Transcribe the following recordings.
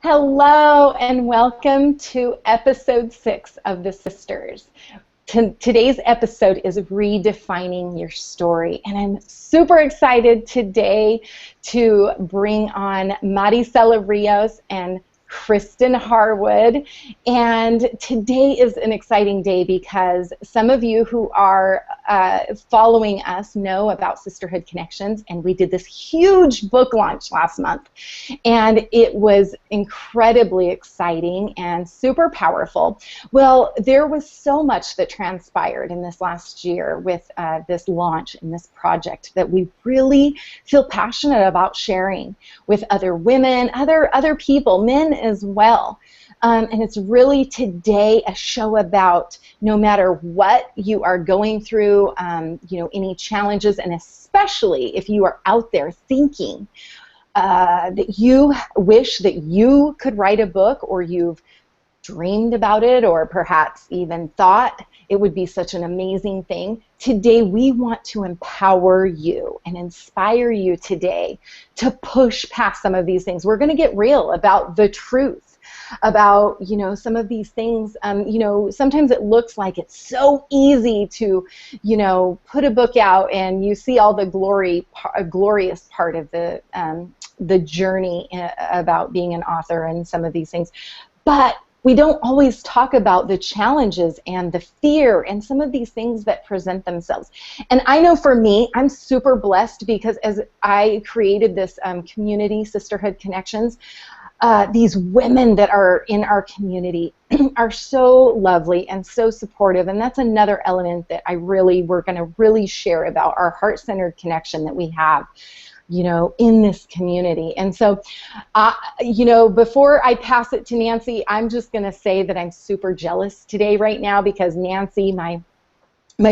Hello and welcome to episode 6 of The Sisters. Today's episode is redefining your story, and I'm super excited today to bring on Maricela Rios and Kristin Harwood. And today is an exciting day because some of you who are following us know about Sisterhood Connections, and we did this huge book launch last month. And it was incredibly exciting and super powerful. Well, there was so much that transpired in this last year with this launch and this project that we really feel passionate about sharing with other women, other people, men as well. And it's really today a show about no matter what you are going through, any challenges, and especially if you are out there thinking that you wish that you could write a book, or you've dreamed about it, or perhaps even thought it would be such an amazing thing. Today we want to empower you and inspire you today to push past some of these things. We're going to get real about the truth about, some of these things. Sometimes it looks like it's so easy to, put a book out and you see all the glorious part of the journey about being an author and some of these things. But we don't always talk about the challenges and the fear and some of these things that present themselves. And I know for me, I'm super blessed because as I created this community, Sisterhood Connections, these women that are in our community are so lovely and so supportive, and that's another element that we're going to really share about our heart-centered connection that we have, in this community. And so, before I pass it to Nancy, I'm just going to say that I'm super jealous today right now because Nancy, my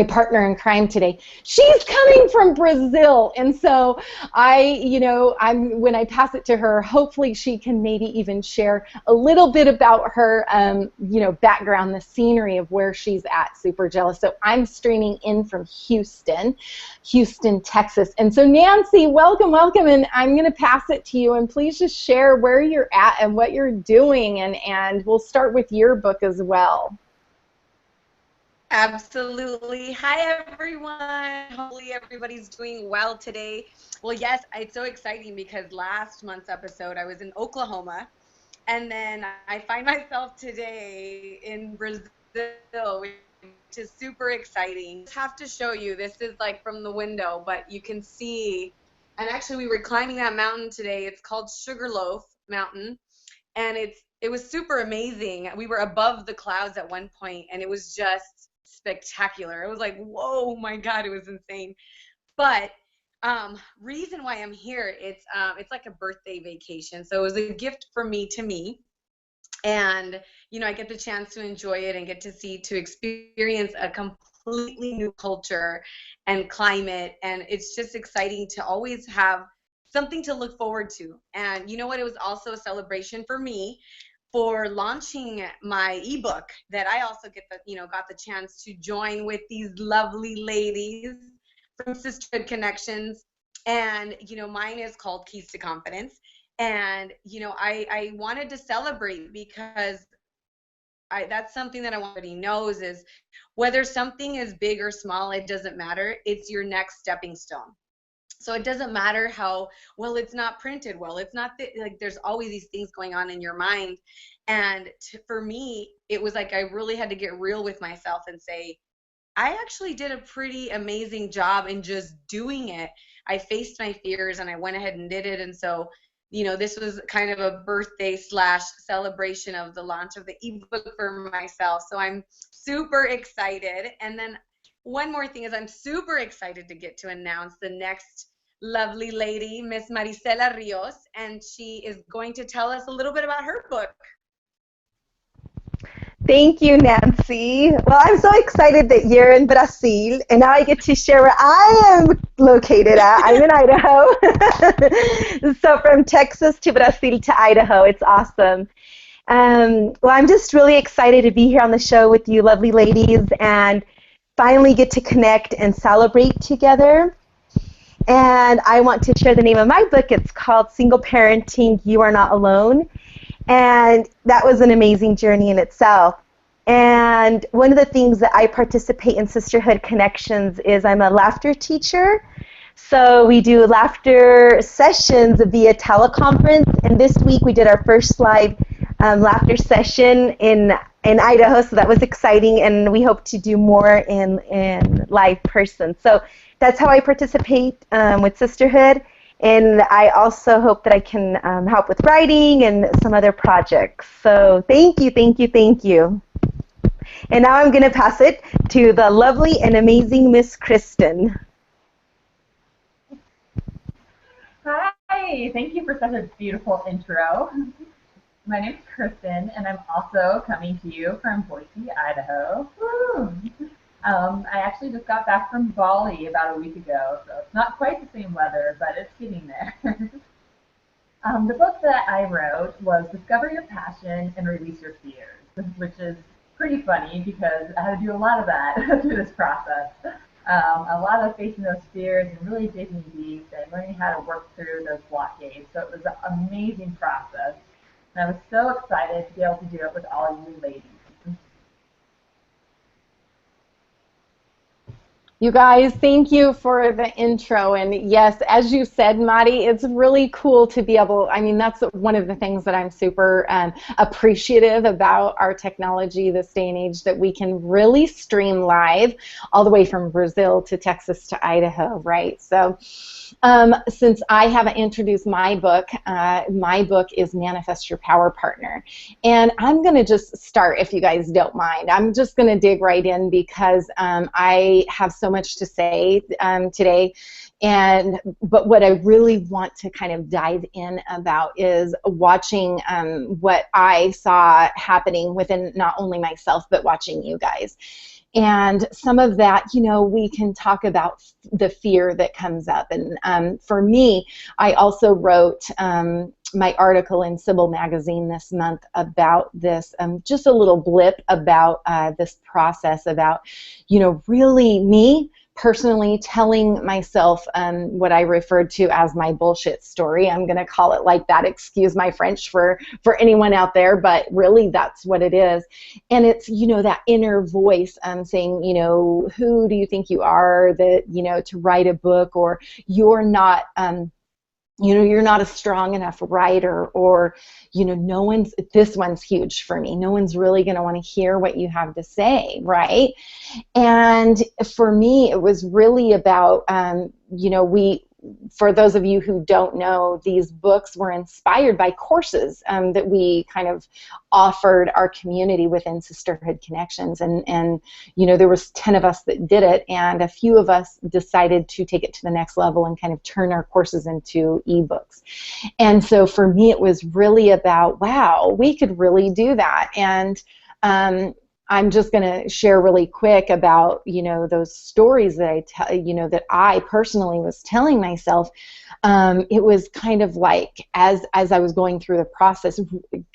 partner in crime today, she's coming from Brazil, and so when I pass it to her, hopefully she can maybe even share a little bit about her, background, the scenery of where she's at. Super jealous. So I'm streaming in from Houston, Texas, and so Nancy, welcome, and I'm going to pass it to you, and please just share where you're at and what you're doing, and we'll start with your book as well. Absolutely. Hi, everyone. Hopefully everybody's doing well today. Well, yes, it's so exciting because last month's episode I was in Oklahoma, and then I find myself today in Brazil, which is super exciting. I just have to show you, this is like from the window, but you can see, and actually we were climbing that mountain today. It's called Sugarloaf Mountain, and it was super amazing. We were above the clouds at one point, and it was just spectacular. It was like, whoa, my God, it was insane. But reason why I'm here, it's like a birthday vacation. So it was a gift from me to me. And, I get the chance to enjoy it and get to experience a completely new culture and climate. And it's just exciting to always have something to look forward to. And you know what? It was also a celebration for me for launching my ebook that I also got the chance to join with these lovely ladies from Sisterhood Connections. And, mine is called Keys to Confidence. And, I wanted to celebrate because that's something that I want everybody knows is whether something is big or small, it doesn't matter. It's your next stepping stone. So it doesn't matter how well it's not printed well. It's not like there's always these things going on in your mind. And for me, it was like I really had to get real with myself and say, I actually did a pretty amazing job in just doing it. I faced my fears and I went ahead and did it. And so, this was kind of a birthday / celebration of the launch of the ebook for myself. So I'm super excited. And then one more thing is I'm super excited to get to announce the next lovely lady, Miss Maricela Rios, and she is going to tell us a little bit about her book. Thank you, Nancy. Well, I'm so excited that you're in Brazil, and now I get to share where I am located at. I'm in Idaho. So from Texas to Brazil to Idaho, it's awesome. Well, I'm just really excited to be here on the show with you lovely ladies and finally get to connect and celebrate together. And I want to share the name of my book. It's called Single Parenting, You Are Not Alone. And that was an amazing journey in itself. And one of the things that I participate in Sisterhood Connections is I'm a laughter teacher. So we do laughter sessions via teleconference. And this week we did our first live laughter session in Idaho. So that was exciting. And we hope to do more in live person. So that's how I participate with Sisterhood. And I also hope that I can help with writing and some other projects. So thank you, thank you, thank you. And now I'm going to pass it to the lovely and amazing Miss Kristin. Hi, thank you for such a beautiful intro. My name is Kristin, and I'm also coming to you from Boise, Idaho. Woo! I actually just got back from Bali about a week ago, so it's not quite the same weather, but it's getting there. The book that I wrote was Discover Your Passion and Release Your Fears, which is pretty funny because I had to do a lot of that through this process. A lot of facing those fears and really digging deep and learning how to work through those blockades. So it was an amazing process. And I was so excited to be able to do it with all of you ladies. You guys, thank you for the intro. And yes, as you said, Madi, it's really cool to be able, I mean, that's one of the things that I'm super appreciative about our technology this day and age, that we can really stream live all the way from Brazil to Texas to Idaho, right? So since I haven't introduced my book is Manifest Your Power Partner. And I'm going to just start, if you guys don't mind. I'm just going to dig right in because I have so much to say today. But what I really want to kind of dive in about is watching what I saw happening within not only myself, but watching you guys. And some of that, you know, we can talk about the fear that comes up. And for me, I also wrote my article in Sybil magazine this month about this, just a little blip about this process about, you know, really me personally telling myself what I referred to as my bullshit story. I'm going to call it like that. Excuse my French for anyone out there, but really that's what it is. And it's, you know, that inner voice saying, you know, who do you think you are that, you know, to write a book, or you're not, you know, you're not a strong enough writer, or, you know, this one's huge for me. No one's really going to want to hear what you have to say, right? And for me, it was really about, you know, for those of you who don't know, these books were inspired by courses that we kind of offered our community within Sisterhood Connections. And you know, there was 10 of us that did it, and a few of us decided to take it to the next level and kind of turn our courses into ebooks. And so for me, it was really about, wow, we could really do that. And I'm just going to share really quick about, you know, those stories that that I personally was telling myself. It was kind of like, as I was going through the process,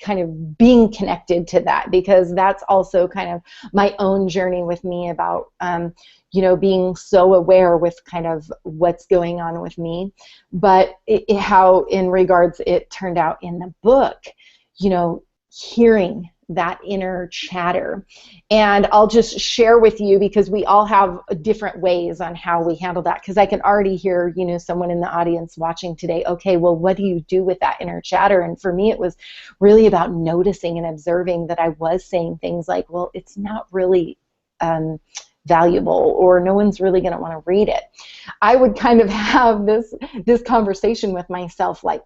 kind of being connected to that, because that's also kind of my own journey with me about, you know, being so aware with kind of what's going on with me, but how in regards it turned out in the book, you know, hearing that inner chatter. And I'll just share with you, because we all have different ways on how we handle that, because I can already hear, you know, someone in the audience watching today, okay, well, what do you do with that inner chatter? And for me, it was really about noticing and observing that I was saying things like, well, it's not really valuable, or no one's really going to want to read it. I would kind of have this conversation with myself like,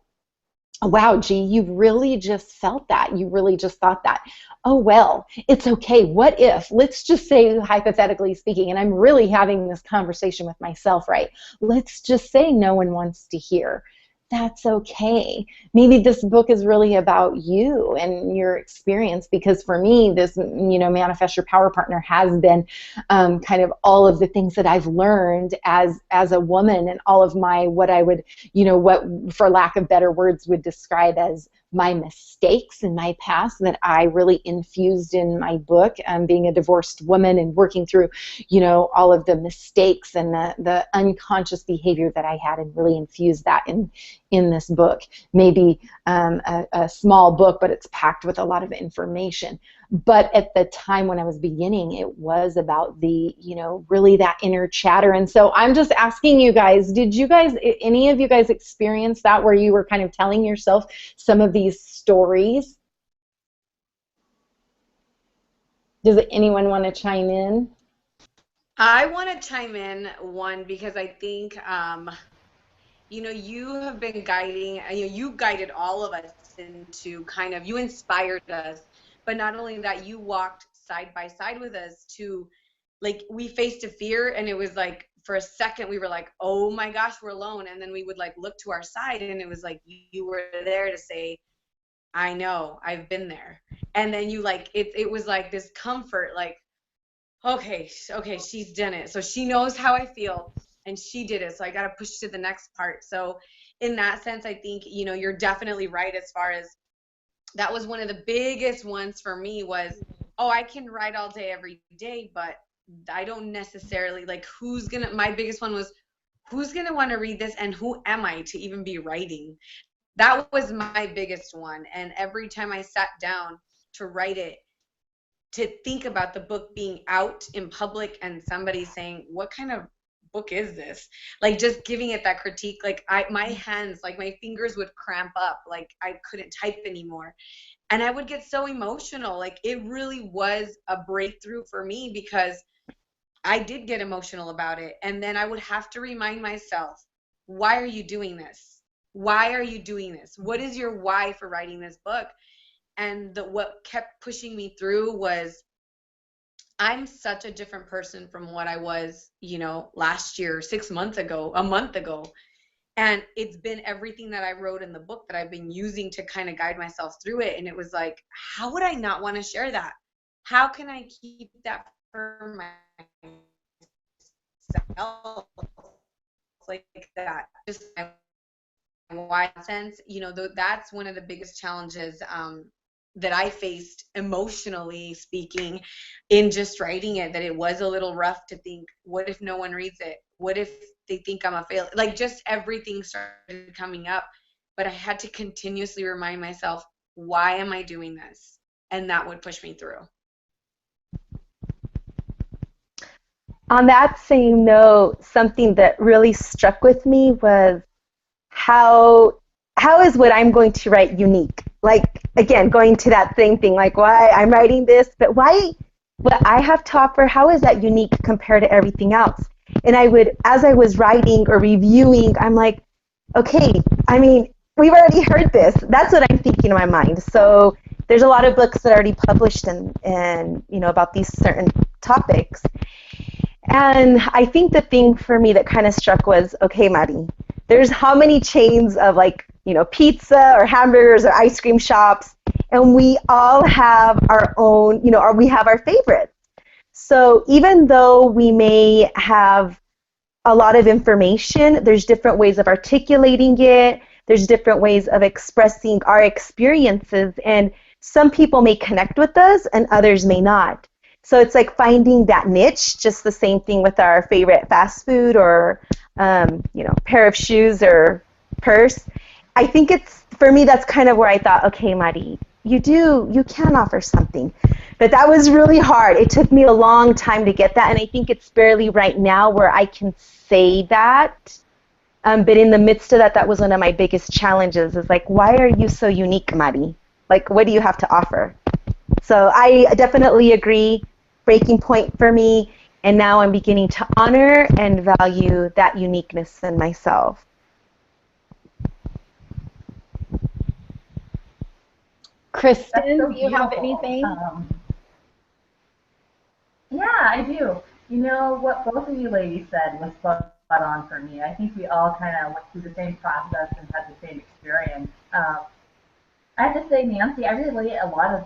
wow, gee, you really just felt that. You really just thought that. Oh, well, it's okay. What if, let's just say, hypothetically speaking, and I'm really having this conversation with myself, right? Let's just say no one wants to hear. That's okay. Maybe this book is really about you and your experience, because for me, this, you know, Manifest Your Power Partner has been kind of all of the things that I've learned as a woman, and all of my, what I would, you know, what for lack of better words would describe as my mistakes in my past that I really infused in my book, being a divorced woman and working through, all of the mistakes and the unconscious behavior that I had, and really infused that in this book. Maybe a small book, but it's packed with a lot of information. But at the time when I was beginning, it was about the, really that inner chatter. And so I'm just asking you guys, did you guys, any of you guys experience that, where you were kind of telling yourself some of these stories? Does anyone want to chime in? I want to chime in, one, because I think, you have been guiding, you guided all of us into kind of, you inspired us, but not only that, you walked side by side with us to, like, we faced a fear, and it was like, for a second, we were like, oh my gosh, we're alone. And then we would like look to our side, and it was like, you were there to say, I know, I've been there. And then you like, it was like this comfort, like, okay, she's done it. So she knows how I feel, and she did it. So I got to push to the next part. So in that sense, I think, you're definitely right, as far as that was one of the biggest ones for me was, oh, I can write all day, every day, but I don't necessarily, like, my biggest one was, who's going to want to read this, and who am I to even be writing? That was my biggest one. And every time I sat down to write it, to think about the book being out in public and somebody saying, what kind of book is this? Like, just giving it that critique, like, my hands, like, my fingers would cramp up, like I couldn't type anymore. And I would get so emotional. Like, it really was a breakthrough for me, because I did get emotional about it. And then I would have to remind myself, why are you doing this? Why are you doing this? What is your why for writing this book? And what kept pushing me through was, I'm such a different person from what I was, last year, 6 months ago, a month ago. And it's been everything that I wrote in the book that I've been using to kind of guide myself through it. And it was like, how would I not want to share that? How can I keep that for myself? Like that, just why sense, that's one of the biggest challenges that I faced, emotionally speaking, in just writing it, that it was a little rough to think, what if no one reads it? What if they think I'm a failure? Like, just everything started coming up, but I had to continuously remind myself, why am I doing this? And that would push me through. On that same note, something that really struck with me was how is what I'm going to write unique? Like, again, going to that same thing, like, why I'm writing this, but why what I have to offer, how is that unique compared to everything else? And I would, as I was writing or reviewing, I'm like, okay, I mean, we've already heard this. That's what I'm thinking in my mind. So there's a lot of books that are already published and about these certain topics. And I think the thing for me that kind of struck was, okay, Mari, there's how many chains of, like, pizza or hamburgers or ice cream shops, and we all have our own, we have our favorites. So even though we may have a lot of information, there's different ways of articulating it, there's different ways of expressing our experiences, and some people may connect with us and others may not. So it's like finding that niche, just the same thing with our favorite fast food or, pair of shoes or purse. I think it's, for me, that's kind of where I thought, okay, Mari, you can offer something. But that was really hard. It took me a long time to get that, and I think it's barely right now where I can say that. But in the midst of that, that was one of my biggest challenges, is like, why are you so unique, Mari? Like, what do you have to offer? So I definitely agree, breaking point for me, and now I'm beginning to honor and value that uniqueness in myself. Kristin, So do you have beautiful. anything? Yeah, I do. What both of you ladies said was spot on for me. I think we all kind of went through the same process and had the same experience. I have to say, Nancy, I really relate a lot of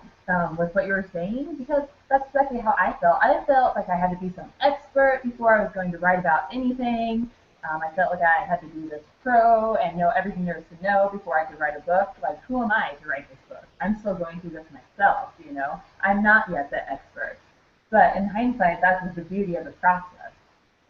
with what you were saying, because that's exactly how I felt. I felt like I had to be some expert before I was going to write about anything. I felt like I had to do this pro and know everything there is to know before I could write a book. Like, who am I to write this book? I'm still going through this myself, you know? I'm not yet the expert. But in hindsight, that was the beauty of the process.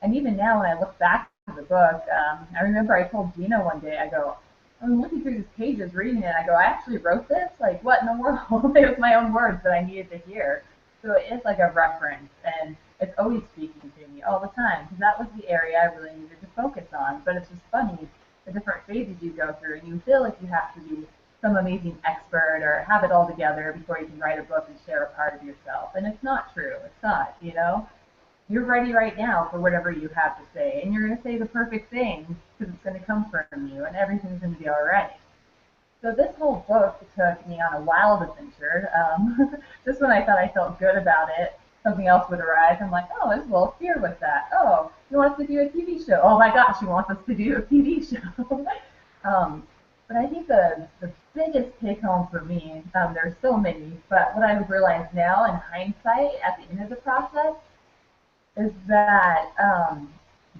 And even now, when I look back at the book, I remember I told Gina one day, I go, I'm looking through these pages, reading it, I go, I actually wrote this? Like, what in the world? It was my own words that I needed to hear. So it is like a reference, and it's always speaking to me all the time, because that was the area I really needed to focus on. But it's just funny, the different phases you go through, and you feel like you have to be some amazing expert or have it all together before you can write a book and share a part of yourself. And it's not true. It's not, you know? You're ready right now for whatever you have to say, and you're going to say the perfect thing because it's going to come from you, and everything's going to be all right. So this whole book took me on a wild adventure. Just when I thought I felt good about it, something else would arise. I'm like, oh, there's a little fear with that. Oh, he wants to do a TV show. Oh my gosh, he wants us to do a TV show. But I think the biggest take home for me, there's so many, but what I've realized now in hindsight at the end of the process is that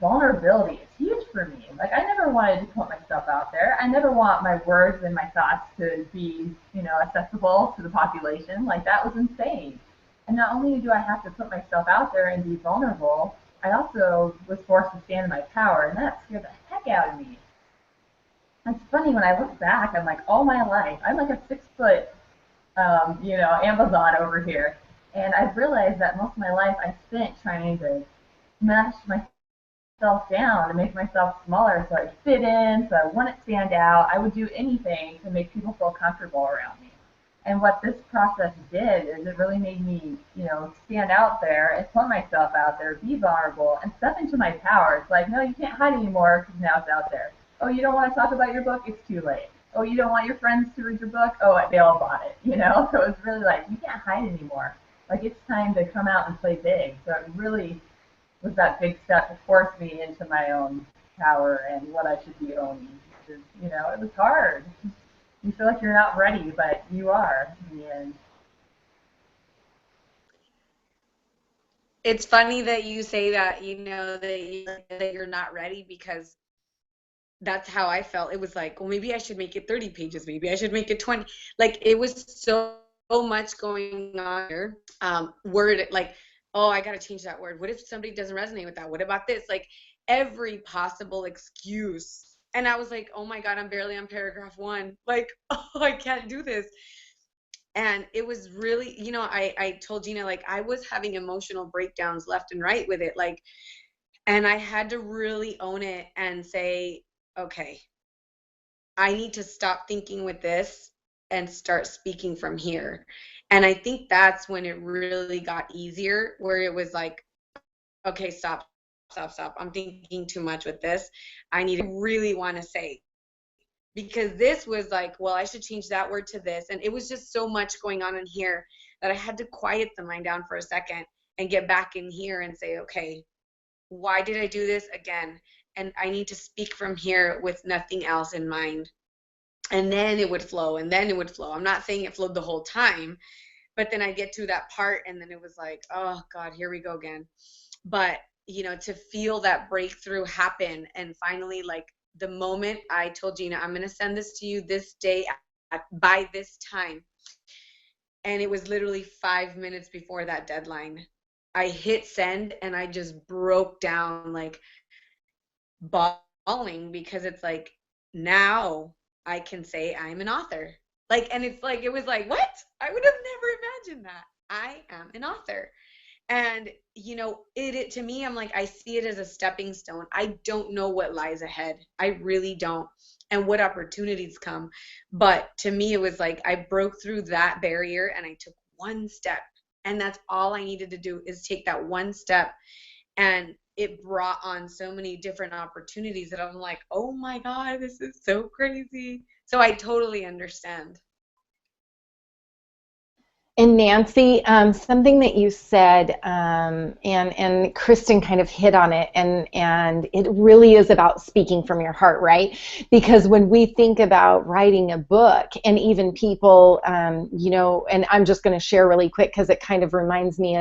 vulnerability is huge for me. Like, I never wanted to put myself out there. I never want my words and my thoughts to be, you know, accessible to the population. Like, that was insane. And not only do I have to put myself out there and be vulnerable, I also was forced to stand in my power, and that scared the heck out of me. It's funny, when I look back, I'm like, all my life, I'm like a 6 foot, you know, Amazon over here. And I've realized that most of my life I spent trying to smash myself down to make myself smaller so I fit in, so I wouldn't stand out. I would do anything to make people feel comfortable around me. And what this process did is it really made me, you know, stand out there and put myself out there, be vulnerable, and step into my power. It's like, no, you can't hide anymore because now it's out there. Oh, you don't want to talk about your book? It's too late. Oh, you don't want your friends to read your book? Oh, they all bought it, you know? So it's really like, you can't hide anymore. Like, it's time to come out and play big. So it really was that big step to force me into my own power and what I should be owning. Because, you know, it was hard. You feel like you're not ready, but you are in the end. It's funny that you say that, you know, that you're not ready, because that's how I felt. It was like, well, maybe I should make it 30 pages. Maybe I should make it 20. Like, it was so much going on here. Word, like, oh, I got to change that word. What if somebody doesn't resonate with that? What about this? Like, every possible excuse. And I was like, oh my God, I'm barely on paragraph 1. Like, oh, I can't do this. And it was really, you know, I told Gina, like, I was having emotional breakdowns left and right with it. Like, and I had to really own it and say, okay, I need to stop thinking with this and start speaking from here. And I think that's when it really got easier, where it was like, okay, stop. I'm thinking too much with this. I need to really want to say, because this was like, well, I should change that word to this. And it was just so much going on in here that I had to quiet the mind down for a second and get back in here and say, okay, why did I do this again? And I need to speak from here with nothing else in mind. And then it would flow, and then it would flow. I'm not saying it flowed the whole time, but then I get to that part, and then it was like, oh God, here we go again. But, you know, to feel that breakthrough happen, and finally, like, the moment I told Gina, I'm going to send this to you this day by this time. And it was literally 5 minutes before that deadline. I hit send, and I just broke down, like, bawling, because it's like, now I can say I'm an author. Like, and it's like, it was like, what? I would have never imagined that. I am an author. And, you know, it to me, I'm like, I see it as a stepping stone. I don't know what lies ahead. I really don't. And what opportunities come. But to me, it was like, I broke through that barrier and I took one step. And that's all I needed to do, is take that one step. And it brought on so many different opportunities that I'm like, oh my God, this is so crazy. So I totally understand. And Nancy, something that you said, and Kristin kind of hit on it, and it really is about speaking from your heart, right? Because when we think about writing a book, and even people, you know, and I'm just going to share really quick because it kind of reminds me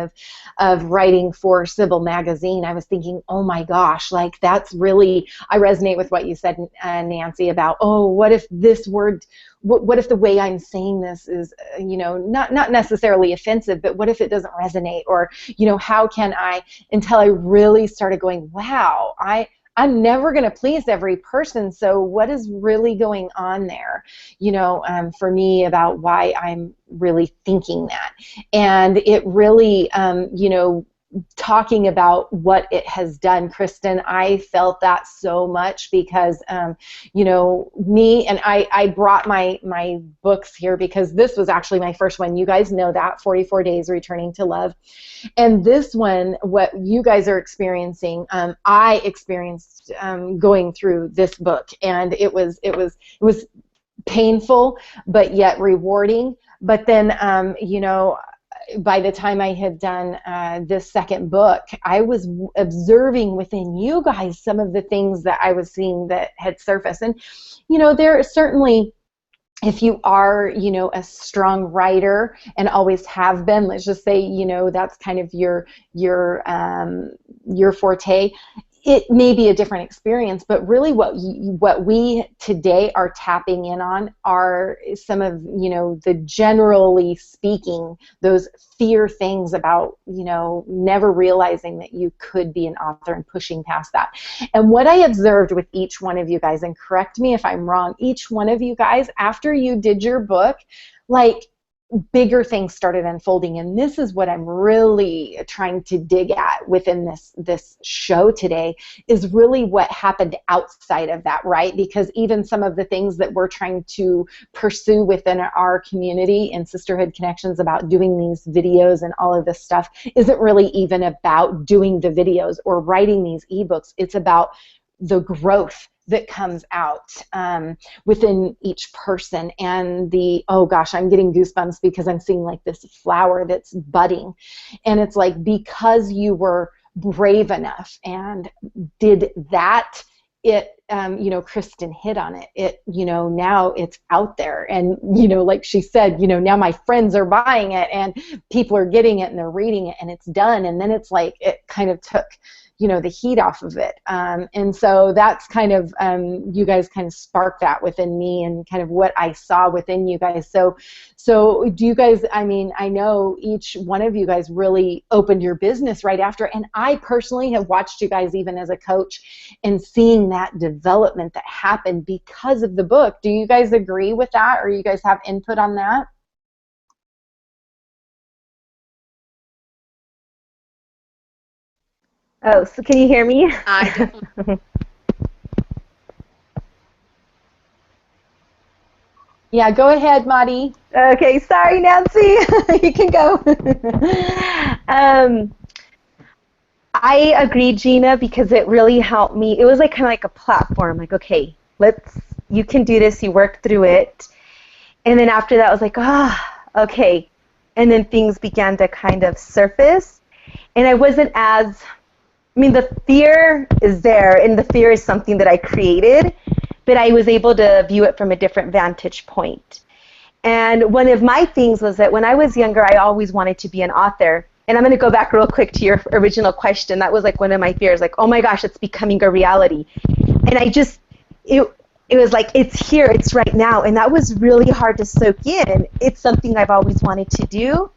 of writing for Sybil magazine. I was thinking, oh my gosh, like that's really, I resonate with what you said, Nancy, about, oh, what if this word, what if the way I'm saying this is, you know, not necessarily offensive, but what if it doesn't resonate? Or, you know, how can I, until I really started going, wow, I'm never going to please every person. So what is really going on there, you know, for me, about why I'm really thinking that. And it really, you know, talking about what it has done, Kristin, I felt that so much because, you know, me, and I brought my books here because this was actually my first one. You guys know that, 44 Days Returning to Love. And this one, what you guys are experiencing, I experienced going through this book, and it was painful, but yet rewarding. But then, you know, by the time I had done this second book, I was observing within you guys some of the things that I was seeing that had surfaced. And, you know, there are certainly, if you are, you know, a strong writer and always have been, let's just say, you know, that's kind of your forte, it may be a different experience, but really what we today are tapping in on are some of, you know, the generally speaking, those fear things about, you know, never realizing that you could be an author and pushing past that. And what I observed with each one of you guys, and correct me if I'm wrong, each one of you guys, after you did your book, like, bigger things started unfolding, and this is what I'm really trying to dig at within this show today, is really what happened outside of that, right? Because even some of the things that we're trying to pursue within our community and Sisterhood Connections about doing these videos and all of this stuff isn't really even about doing the videos or writing these ebooks. It's about the growth that comes out within each person, and the, oh gosh, I'm getting goosebumps because I'm seeing like this flower that's budding, and it's like, because you were brave enough and did that, it, you know, Kristin hit on it. It, you know, now it's out there, and, you know, like she said, you know, now my friends are buying it, and people are getting it, and they're reading it, and it's done. And then it's like, it kind of took, you know, the heat off of it. And so that's kind of, you guys kind of sparked that within me, and kind of what I saw within you guys. So do you guys, I mean, I know each one of you guys really opened your business right after, and I personally have watched you guys even as a coach and seeing that development that happened because of the book. Do you guys agree with that, or you guys have input on that? Oh, so can you hear me? Yeah, go ahead, Madi. Okay, sorry, Nancy. You can go. I agree, Jena, because it really helped me. It was like kind of like a platform. Like, okay, you can do this. You work through it. And then after that, I was like, okay. And then things began to kind of surface. And I wasn't as, I mean, the fear is there, and the fear is something that I created, but I was able to view it from a different vantage point. And one of my things was that when I was younger, I always wanted to be an author. And I'm going to go back real quick to your original question. That was like one of my fears, like, oh my gosh, it's becoming a reality. And I just, it was like, it's here, it's right now. And that was really hard to soak in. It's something I've always wanted to do.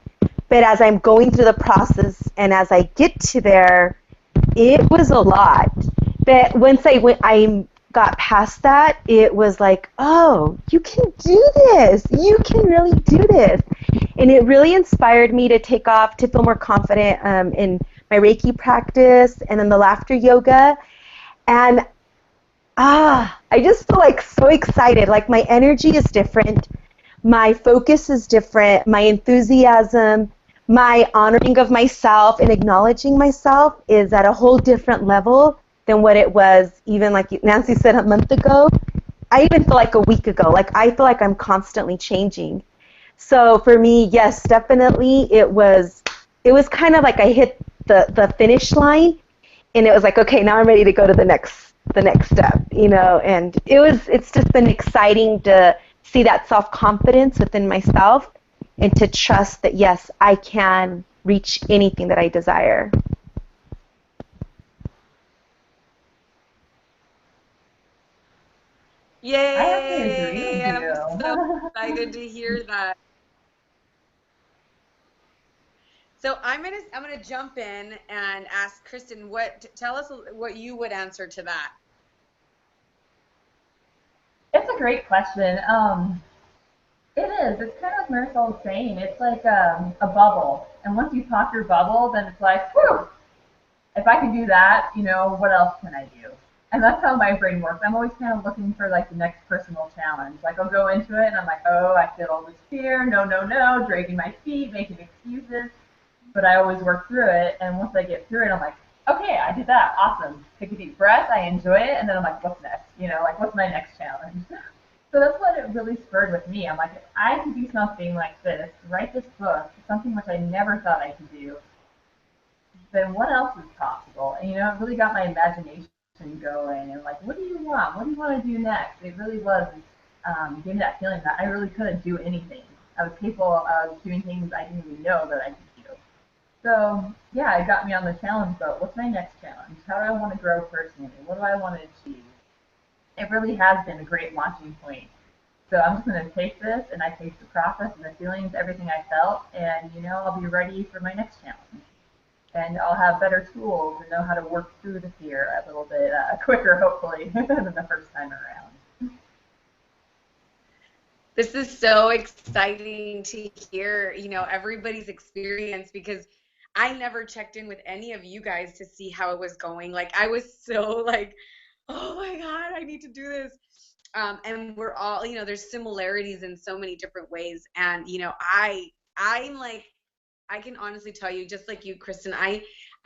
But as I'm going through the process and as I get to there, it was a lot. But once I got past that, it was like, oh, you can do this. You can really do this. And it really inspired me to take off, to feel more confident in my Reiki practice and in the laughter yoga. And I just feel like so excited. Like my energy is different. My focus is different. My enthusiasm, my honoring of myself and acknowledging myself is at a whole different level than what it was even, like Nancy said, a month ago. I even feel like a week ago. Like I feel like I'm constantly changing. So for me, yes, definitely it was kind of like I hit the finish line, and it was like, okay, now I'm ready to go to the next step, and it's just been exciting to see that self-confidence within myself and to trust that, yes, I can reach anything that I desire. I have to agree Yay! with I'm so you. excited to hear that. So I'm gonna jump in and ask Kristin, tell us what you would answer to that. It's a great question. It is. It's kind of like Maricela was saying. It's like a bubble, and once you pop your bubble, then it's like, whew, if I can do that, what else can I do? And that's how my brain works. I'm always kind of looking for like the next personal challenge. Like I'll go into it and I'm like, oh, I feel all this fear, no, no, no, dragging my feet, making excuses. But I always work through it. And once I get through it, I'm like, okay, I did that. Awesome. Take a deep breath. I enjoy it. And then I'm like, what's next? Like what's my next challenge? So that's what it really spurred with me. I'm like, if I can do something like this, write this book, something which I never thought I could do, then what else is possible? And it really got my imagination going. And like, what do you want? What do you want to do next? It really was gave me that feeling that I really could do anything. I was capable of doing things I didn't even know that I could do. So yeah, it got me on the challenge boat. What's my next challenge? How do I want to grow personally? What do I want to achieve? It really has been a great launching point. So I'm just going to take this and I take the process and the feelings, everything I felt, and I'll be ready for my next challenge. And I'll have better tools and know how to work through the fear a little bit quicker, hopefully, than the first time around. This is so exciting to hear, everybody's experience, because I never checked in with any of you guys to see how it was going. Like I was so like, oh my God, I need to do this. And we're all, there's similarities in so many different ways. And, I'm like, I can honestly tell you, just like you, Kristin,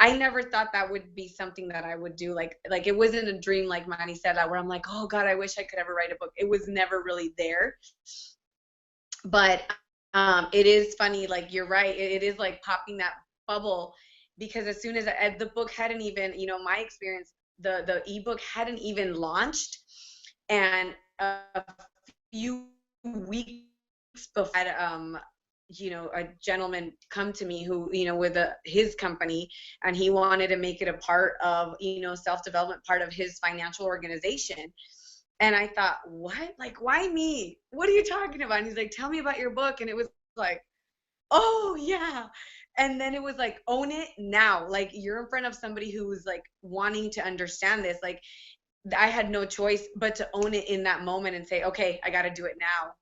I never thought that would be something that I would do. Like it wasn't a dream, like Maricela, where I'm like, oh God, I wish I could ever write a book. It was never really there. But it is funny, like you're right. It is like popping that bubble, because as soon as the book hadn't even, my experience, the ebook hadn't even launched, and a few weeks before, I had, a gentleman come to me who, with his company, and he wanted to make it a part of, self-development, part of his financial organization. And I thought, what? Like, why me? What are you talking about? And he's like, tell me about your book. And it was like, oh, yeah. And then it was like, own it now. Like, you're in front of somebody who was like wanting to understand this. Like, I had no choice but to own it in that moment and say, okay, I got to do it now.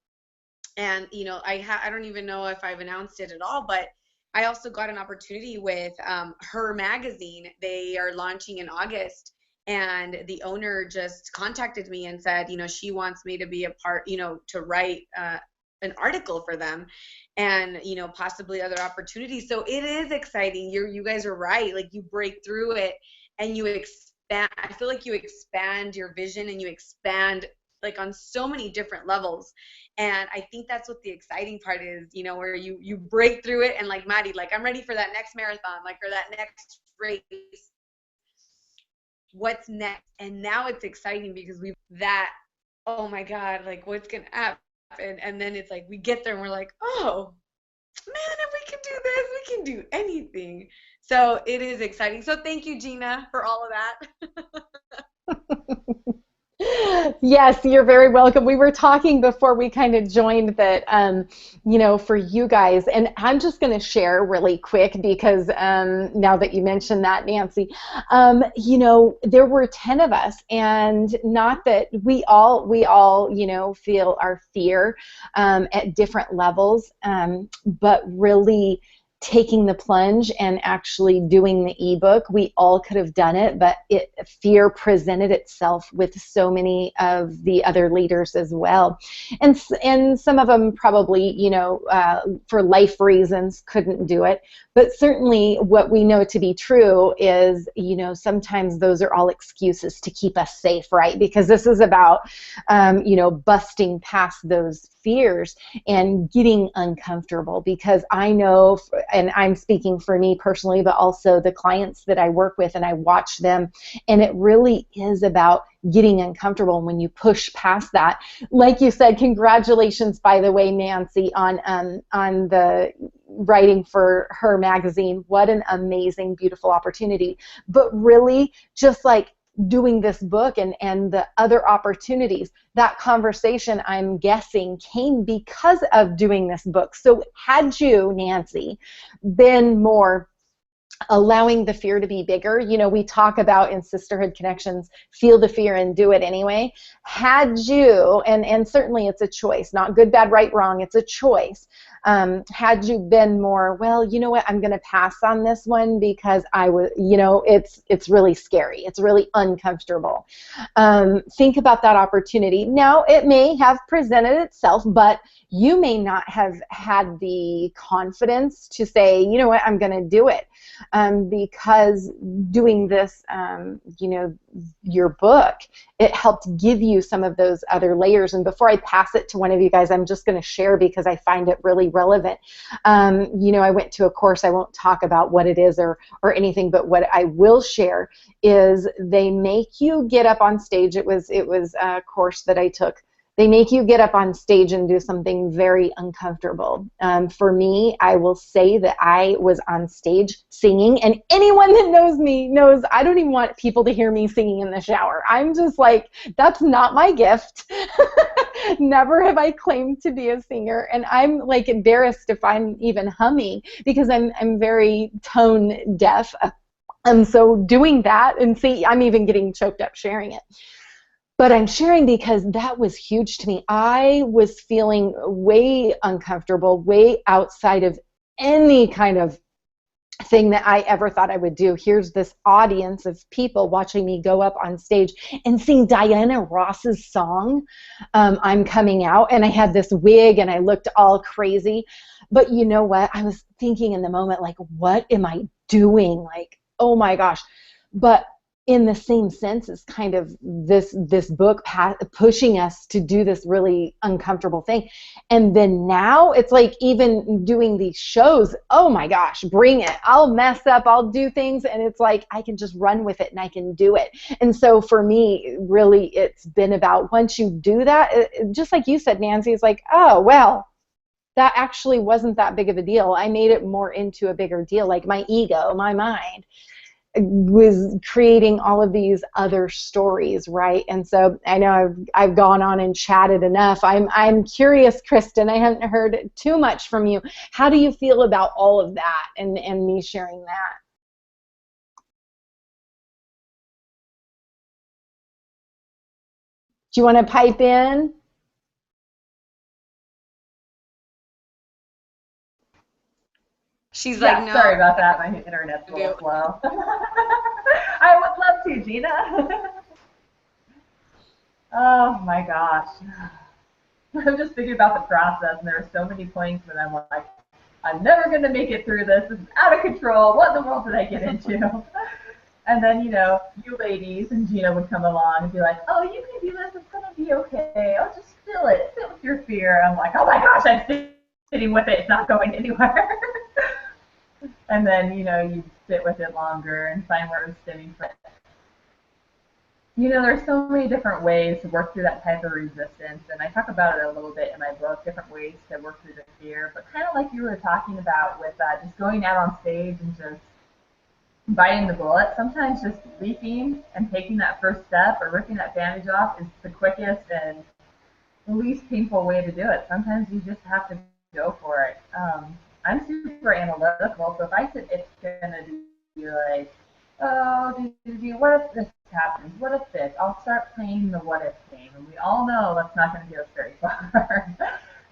And, I don't even know if I've announced it at all, but I also got an opportunity with Her magazine. They are launching in August. And the owner just contacted me and said, she wants me to be a part, to write an article for them, and, possibly other opportunities. So it is exciting. You guys are right. Like, you break through it and you expand. I feel like you expand your vision and you expand like on so many different levels. And I think that's what the exciting part is, where you break through it, and like Maddie, like I'm ready for that next marathon, like, or that next race. What's next? And now it's exciting because we've that, oh my God, like what's gonna happen? And then it's like we get there and we're like, oh man, if we can do this, we can do anything. So it is exciting. So thank you, Jena, for all of that. Yes, you're very welcome. We were talking before we kind of joined that, for you guys, and I'm just going to share really quick because now that you mentioned that, Nancy, there were 10 of us, and not that we all, feel our fear at different levels, but really taking the plunge and actually doing the ebook. We all could have done it, but fear presented itself with so many of the other leaders as well. And some of them probably, for life reasons couldn't do it. But certainly what we know to be true is, sometimes those are all excuses to keep us safe, right? Because this is about, busting past those fears and getting uncomfortable, because I know, and I'm speaking for me personally, but also the clients that I work with and I watch them, and it really is about getting uncomfortable. When you push past that, like you said, congratulations, by the way, Nancy, on the writing for her magazine. What an amazing, beautiful opportunity. But really, just like doing this book and the other opportunities, that conversation, I'm guessing, came because of doing this book. So had you, Nancy, been more allowing the fear to be bigger, you know, we talk about in Sisterhood Connections, feel the fear and do it anyway. Had you, and certainly it's a choice, not good, bad, right, wrong, it's a choice. Had you been more, well, you know what, I'm going to pass on this one because I was, you know, it's really scary, it's really uncomfortable. Think about that opportunity. Now, it may have presented itself, but you may not have had the confidence to say, you know what, I'm going to do it. Because doing this, you know, your book, it helped give you some of those other layers. And before I pass it to one of you guys, I'm just going to share because I find it really relevant. You know, I went to a course, I won't talk about what it is or anything, but what I will share is they make you get up on stage. It was a course that I took. They make you get up on stage and do something very uncomfortable. For me, I will say that I was on stage singing, and anyone that knows me knows I don't even want people to hear me singing in the shower. I'm just like, that's not my gift. Never have I claimed to be a singer, and I'm like embarrassed if I'm even humming because I'm very tone deaf. And so doing that, and see, I'm even getting choked up sharing it. But I'm sharing because that was huge to me. I was feeling way uncomfortable, way outside of any kind of thing that I ever thought I would do. Here's this audience of people watching me go up on stage and sing Diana Ross's song, I'm Coming Out, and I had this wig and I looked all crazy. But you know what? I was thinking in the moment, like, what am I doing? Like, oh my gosh. But in the same sense, it's kind of this book pushing us to do this really uncomfortable thing. And then now it's like even doing these shows, oh my gosh, bring it. I'll mess up, I'll do things, and it's like I can just run with it and I can do it. And so for me, really, it's been about once you do that, just like you said, Nancy, it's like, oh, well, that actually wasn't that big of a deal. I made it more into a bigger deal, like my ego, my mind was creating all of these other stories, right? And so I know I've gone on and chatted enough. I'm curious, Kristin, I haven't heard too much from you. How do you feel about all of that and me sharing that? Do you want to pipe in? She's Yeah, like, no. sorry about that. My internet's a little slow. I would love to, Gina. Oh my gosh. I'm just thinking about the process, and there are so many points when I'm like, I'm never going to make it through this. This is out of control. What in the world did I get into? And then, you know, you ladies and Gina would come along and be like, oh, you can do this. It's going to be okay. Oh, just feel it. Sit with your fear. I'm like, oh my gosh, I'm sitting with it. It's not going anywhere. And then, you know, you sit with it longer and find where it's stemming from. You know, there's so many different ways to work through that type of resistance, and I talk about it a little bit in my book, different ways to work through the fear, but kind of like you were talking about with just going out on stage and just biting the bullet, sometimes just leaping and taking that first step or ripping that bandage off is the quickest and least painful way to do it. Sometimes you just have to go for it. I'm super analytical, so if I said it's going to be like, oh, what if this happens? What if this? I'll start playing the what if game, and we all know that's not going to get us very far.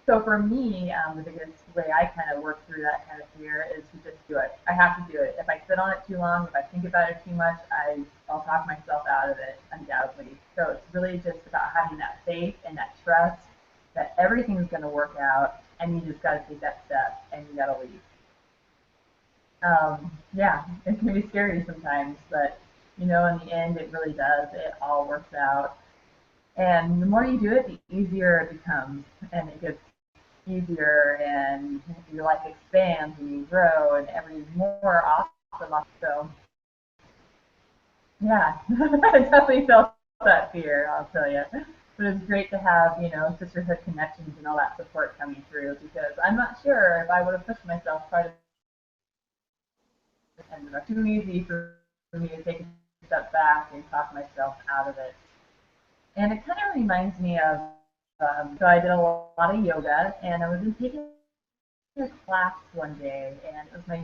So for me, the biggest way I kind of work through that kind of fear is to just do it. I have to do it. If I sit on it too long, if I think about it too much, I'll talk myself out of it, undoubtedly. So it's really just about having that faith and that trust that everything's going to work out, and you just got to take that step, and you got to leave. Yeah, it can be scary sometimes, but you know, in the end, it really does. It all works out. And the more you do it, the easier it becomes, and it gets easier, and your life expands and you grow, and every more awesome. So yeah, I definitely felt that fear, I'll tell you. But it's great to have, sisterhood connections and all that support coming through, because I'm not sure if I would have pushed myself quite and it's too easy for me to take a step back and talk myself out of it. And it kind of reminds me of, so I did a lot of yoga, and I was taking a class one day, and it was my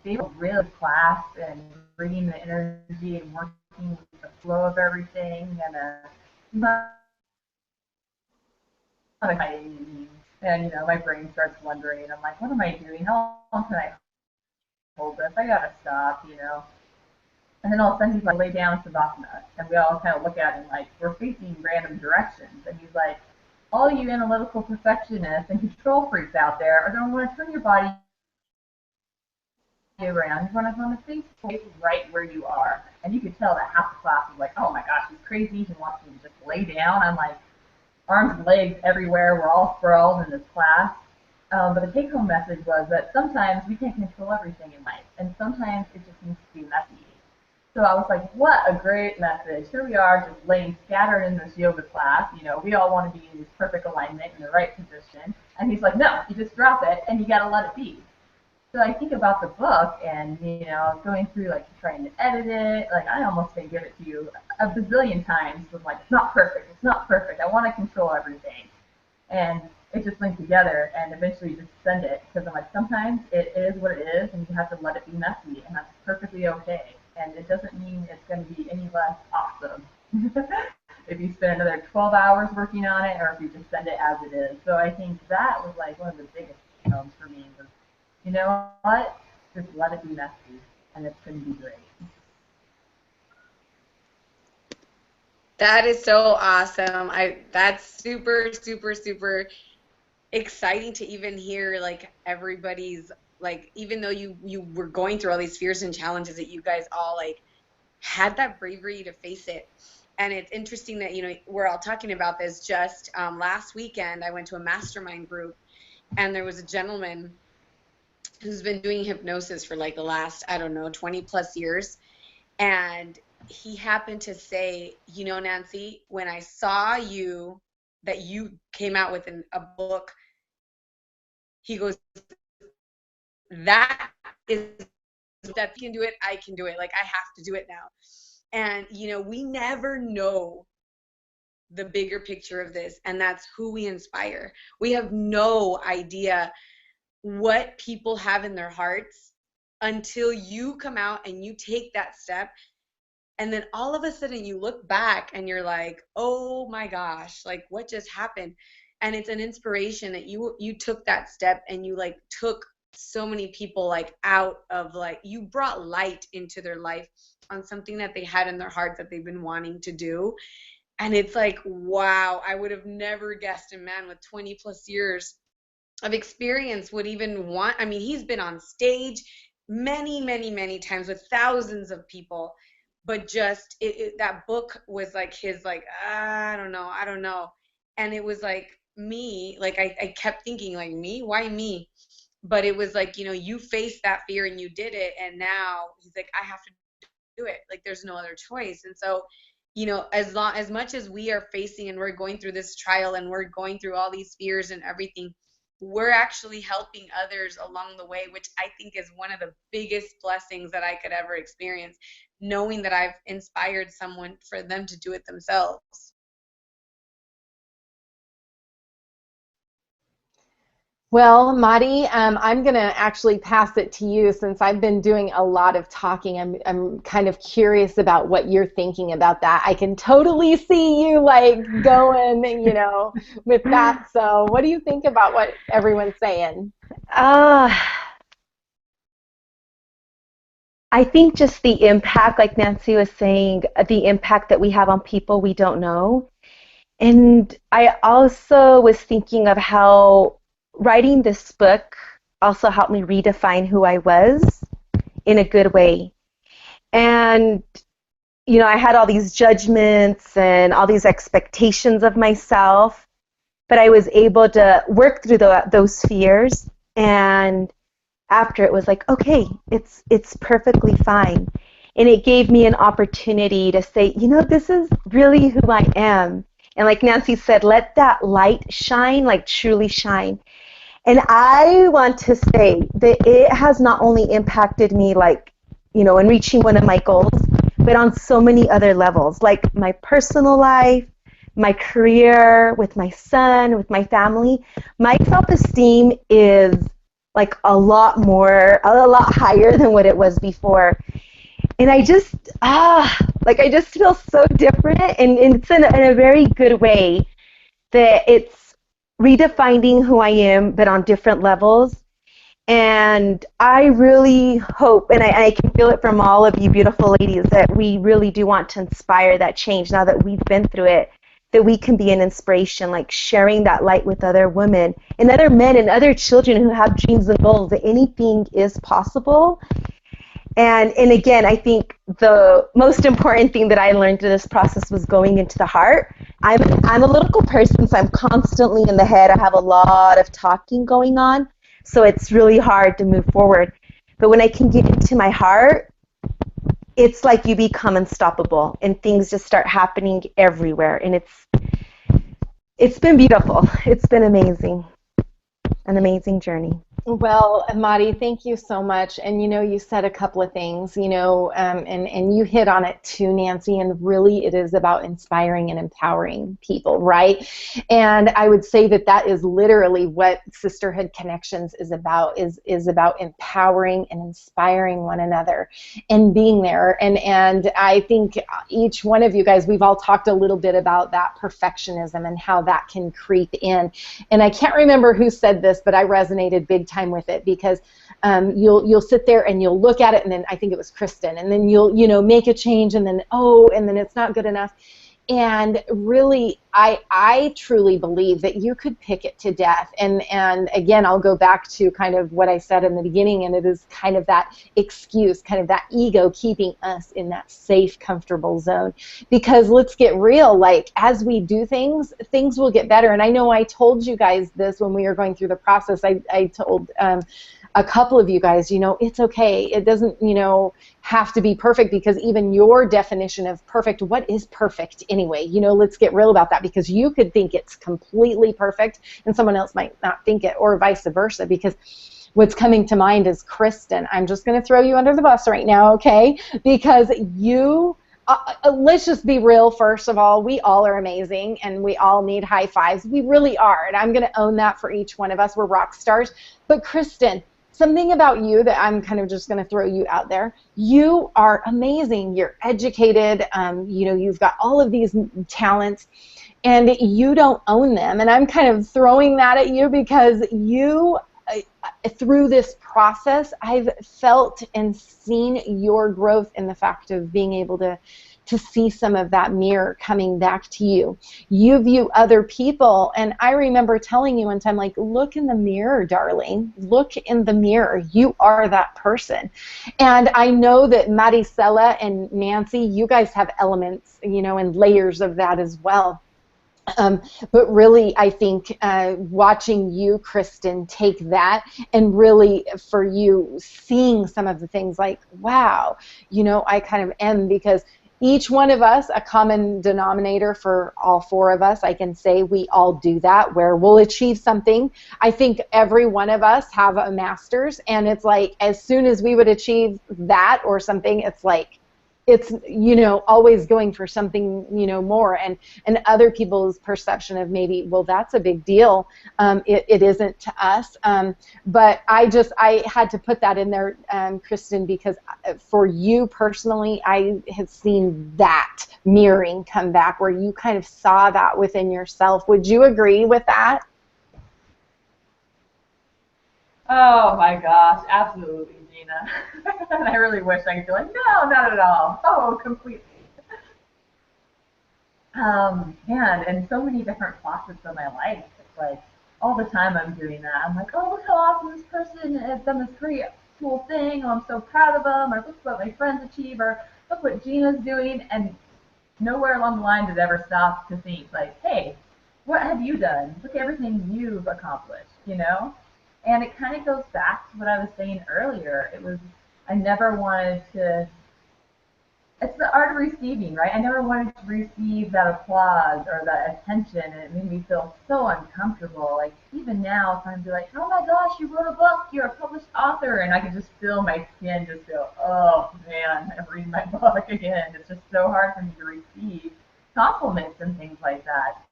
favorite really class, and bringing the energy and working with the flow of everything, and not and my brain starts wondering. I'm like, what am I doing? How long can I hold this? I gotta stop. And then all of a sudden he's like, lay down Savasana. And we all kind of look at him like we're facing random directions. And he's like, all you analytical perfectionists and control freaks out there are going to want to turn your body around. You're going to want to face right where you are. And you could tell that half the class was like, oh my gosh, he's crazy. He wants me to just lay down. I'm like, arms and legs everywhere. We're all sprawled in this class. But the take-home message was that sometimes we can't control everything in life. And sometimes it just needs to be messy. So I was like, what a great message. Here we are just laying scattered in this yoga class. We all want to be in this perfect alignment in the right position. And he's like, no, you just drop it and you got to let it be. So I think about the book and, going through like trying to edit it. Like I almost can give it to you a bazillion times with like, it's not perfect. It's not perfect. I want to control everything. And it just linked together and eventually just send it because I'm like, sometimes it is what it is and you have to let it be messy and that's perfectly okay. And it doesn't mean it's going to be any less awesome if you spend another 12 hours working on it or if you just send it as it is. So I think that was like one of the biggest films for me was, you know what, just let it be messy and it's going to be great. That is so awesome. That's super, super, super exciting to even hear like everybody's like, even though you were going through all these fears and challenges, that you guys all like had that bravery to face it. And it's interesting that we're all talking about this. Just last weekend I went to a mastermind group, and there was a gentleman who's been doing hypnosis for like the last 20 plus years, and he happened to say, Nancy, when I saw that you came out with a book, he goes, that is that you can do it, I can do it. Like I have to do it now. And we never know the bigger picture of this, and that's who we inspire. We have no idea what people have in their hearts until you come out and you take that step. And then all of a sudden you look back and you're like, oh my gosh, like what just happened? And it's an inspiration that you took that step and you like took so many people like out of like, you brought light into their life on something that they had in their heart that they've been wanting to do. And it's like, wow, I would have never guessed a man with 20 plus years of experience would even want, he's been on stage many, many, many times with thousands of people. But just that book was like his like, I don't know. And it was like me, like I kept thinking like, me? Why me? But it was like, you faced that fear and you did it. And now he's like, I have to do it. Like there's no other choice. And so, as much as we are facing and we're going through this trial and we're going through all these fears and everything, we're actually helping others along the way, which I think is one of the biggest blessings that I could ever experience, knowing that I've inspired someone for them to do it themselves. Well, Madi, I'm going to actually pass it to you since I've been doing a lot of talking. I'm kind of curious about what you're thinking about that. I can totally see you like going, with that. So what do you think about what everyone's saying? I think just the impact, like Nancy was saying, the impact that we have on people we don't know. And I also was thinking of how writing this book also helped me redefine who I was in a good way. And, I had all these judgments and all these expectations of myself. but I was able to work through those fears, and after it was like, okay, it's perfectly fine. And it gave me an opportunity to say, this is really who I am. And like Nancy said, let that light shine, like truly shine. And I want to say that it has not only impacted me, like, in reaching one of my goals, but on so many other levels, like my personal life, my career, with my son, with my family. My self-esteem is like a lot higher than what it was before. And I just, I just feel so different, and it's in a very good way that it's redefining who I am, but on different levels. And I really hope, and I can feel it from all of you beautiful ladies, that we really do want to inspire that change now that we've been through it, that we can be an inspiration, like sharing that light with other women and other men and other children who have dreams and goals, that anything is possible. And again, I think the most important thing that I learned through this process was going into the heart. I'm an analytical person, so I'm constantly in the head. I have a lot of talking going on, so it's really hard to move forward. But when I can get into my heart, it's like you become unstoppable, and things just start happening everywhere. And it's been beautiful. It's been amazing, an amazing journey. Well, Mari, thank you so much. And you said a couple of things, and you hit on it too, Nancy. And really, it is about inspiring and empowering people, right? And I would say that is literally what Sisterhood Connections is about. Is about empowering and inspiring one another, and being there. And I think each one of you guys, we've all talked a little bit about that perfectionism and how that can creep in. And I can't remember who said this, but I resonated big time with it, because you'll sit there and you'll look at it, and then I think it was Kristin, and then you'll make a change, and then and then it's not good enough. And really, I truly believe that you could pick it to death. And again, I'll go back to kind of what I said in the beginning, and it is kind of that excuse, kind of that ego keeping us in that safe, comfortable zone. Because let's get real, like as we do things will get better. And I know I told you guys this when we were going through the process. I told a couple of you guys, it's okay. It doesn't, have to be perfect, because even your definition of perfect, what is perfect anyway? Let's get real about that, because you could think it's completely perfect and someone else might not think it, or vice versa. Because what's coming to mind is Kristin. I'm just going to throw you under the bus right now, okay? Because you, let's just be real, first of all. We all are amazing, and we all need high fives. We really are, and I'm going to own that for each one of us. We're rock stars. But Kristin, something about you that I'm kind of just going to throw you out there. You are amazing. You're educated. You've got all of these talents, and you don't own them. And I'm kind of throwing that at you, because you, through this process, I've felt and seen your growth in the fact of being able to see some of that mirror coming back to you. You view other people, and I remember telling you one time, like, look in the mirror, darling. Look in the mirror. You are that person. And I know that Maricela and Nancy, you guys have elements, and layers of that as well. But really, I think watching you, Kristin, take that, and really for you seeing some of the things like, wow, I kind of am, because each one of us, a common denominator for all four of us, I can say we all do that, where we'll achieve something. I think every one of us have a master's, and it's like as soon as we would achieve that or something, it's like, it's, always going for something, more, and other people's perception of maybe, well, that's a big deal. It isn't to us. But I had to put that in there, Kristin, because for you personally, I have seen that mirroring come back, where you kind of saw that within yourself. Would you agree with that? Oh my gosh, absolutely, Gina. And I really wish I could be like, no, not at all. Oh, completely. Man, in so many different facets of my life, it's like all the time I'm doing that. I'm like, oh, look how awesome this person has done this great, cool thing. Oh, I'm so proud of them. Or look what my friends achieve. Or look what Gina's doing. And nowhere along the line did it ever stop to think, like, hey, what have you done? Look at everything you've accomplished, you know? And it kind of goes back to what I was saying earlier. I never wanted to, it's the art of receiving, right? I never wanted to receive that applause or that attention, and it made me feel so uncomfortable. Like, even now, sometimes be like, oh my gosh, you wrote a book, you're a published author, and I can just feel my skin just go, oh man, I'm reading my book again. It's just so hard for me to receive compliments and things like that.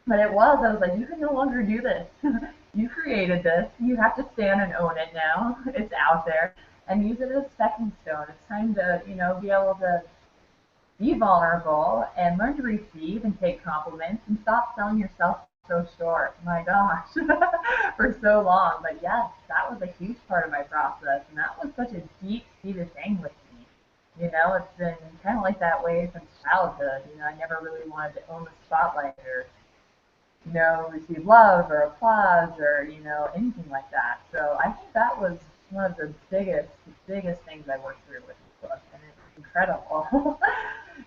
But I was like, you can no longer do this. You created this. You have to stand and own it now. It's out there. And use it as a stepping stone. It's time to, be able to be vulnerable and learn to receive and take compliments and stop selling yourself so short. My gosh, for so long. But yes, that was a huge part of my process. And that was such a deep-seated thing with me. It's been kind of like that way since childhood. I never really wanted to own the spotlight or receive love or applause or, anything like that. So I think that was one of the biggest things I worked through with this book, and it's incredible.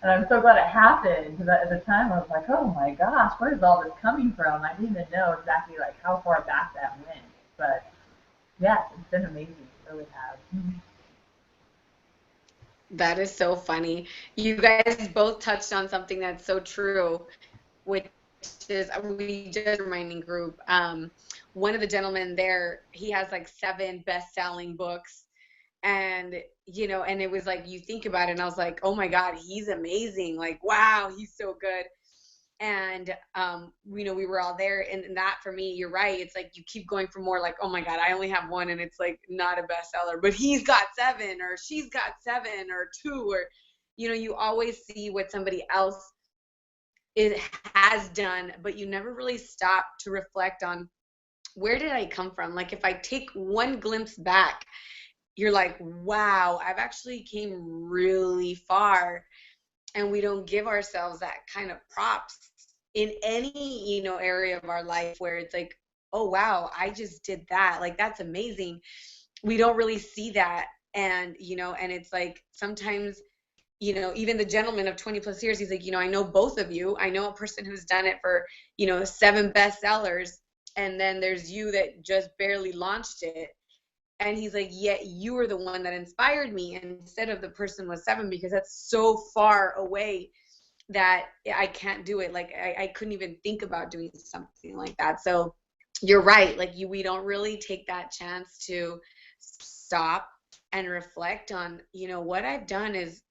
And I'm so glad it happened, because at the time I was like, oh my gosh, where is all this coming from? I didn't even know exactly like how far back that went. But yeah, it's been amazing. It really has. That is so funny. You guys both touched on something that's so true, which is we just reminding group. One of the gentlemen there, he has like 7 best-selling books, and and it was like you think about it, and I was like, oh my God, he's amazing. Like, wow, he's so good. And we were all there, and that for me, you're right. It's like you keep going for more. Like, oh my God, I only have 1, and it's like not a bestseller, but he's got 7, or she's got 7, or 2, or you always see what somebody else has done, but you never really stop to reflect on where did I come from? Like, if I take one glimpse back, you're like, wow, I've actually came really far. And we don't give ourselves that kind of props in any, area of our life where it's like, oh, wow, I just did that. Like, that's amazing. We don't really see that. And, and it's like sometimes, even the gentleman of 20 plus years, he's like, I know both of you. I know a person who's done it for, 7 bestsellers. And then there's you that just barely launched it. And he's like, yet you were the one that inspired me instead of the person with 7, because that's so far away that I can't do it. Like, I couldn't even think about doing something like that. So you're right. Like, we don't really take that chance to stop and reflect on, what I've done is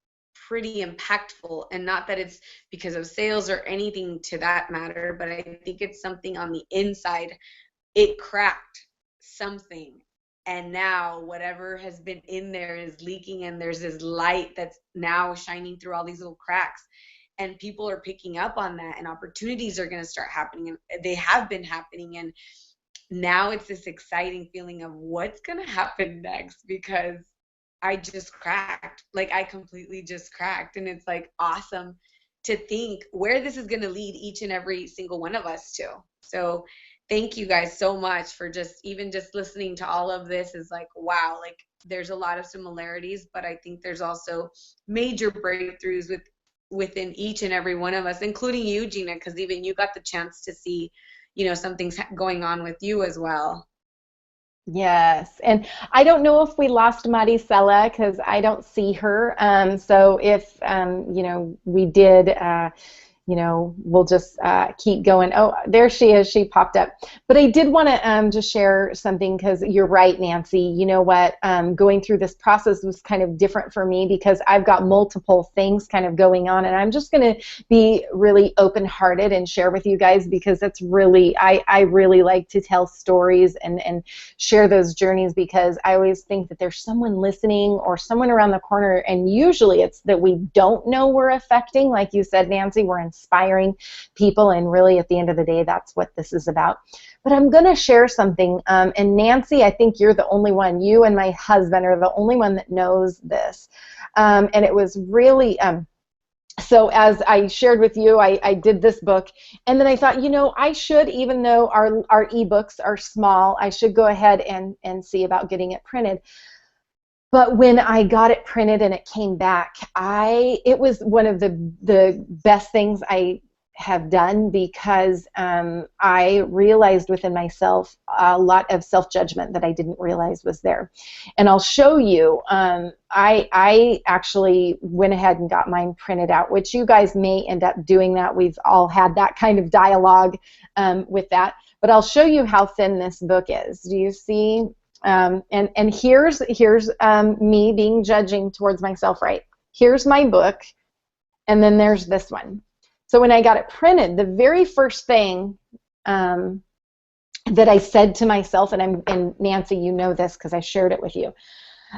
pretty impactful, and not that it's because of sales or anything to that matter, but I think it's something on the inside. It cracked something, and now whatever has been in there is leaking, and there's this light that's now shining through all these little cracks, and people are picking up on that, and opportunities are going to start happening, and they have been happening, and now it's this exciting feeling of what's going to happen next, because I just cracked. Like, I completely just cracked. And it's like awesome to think where this is going to lead each and every single one of us to. So thank you guys so much for just listening to all of this. Is like, wow, like there's a lot of similarities, but I think there's also major breakthroughs within each and every one of us, including you, Jena, because even you got the chance to see, something's going on with you as well. Yes, and I don't know if we lost Maricela because I don't see her. So if we did, we'll just keep going. Oh, there she is. She popped up. But I did want to just share something, because you're right, Nancy. You know what? Going through this process was kind of different for me because I've got multiple things kind of going on, and I'm just going to be really open-hearted and share with you guys, because that's really, I really like to tell stories and share those journeys, because I always think that there's someone listening or someone around the corner, and usually it's that we don't know we're affecting. Like you said, Nancy, we're inspiring people, and really at the end of the day, that's what this is about. But I'm going to share something, and Nancy, I think you're the only one, you and my husband are the only one that knows this, and it was really, so as I shared with you, I did this book, and then I thought, I should, even though our ebooks are small, I should go ahead and see about getting it printed. But when I got it printed and it came back, it was one of the best things I have done because I realized within myself a lot of self-judgment that I didn't realize was there. And I'll show you, I actually went ahead and got mine printed out, which you guys may end up doing that. We've all had that kind of dialogue with that. But I'll show you how thin this book is. Do you see? And here's me being judging towards myself, right? Here's my book, and then there's this one. So when I got it printed, the very first thing that I said to myself, and Nancy, you know this because I shared it with you,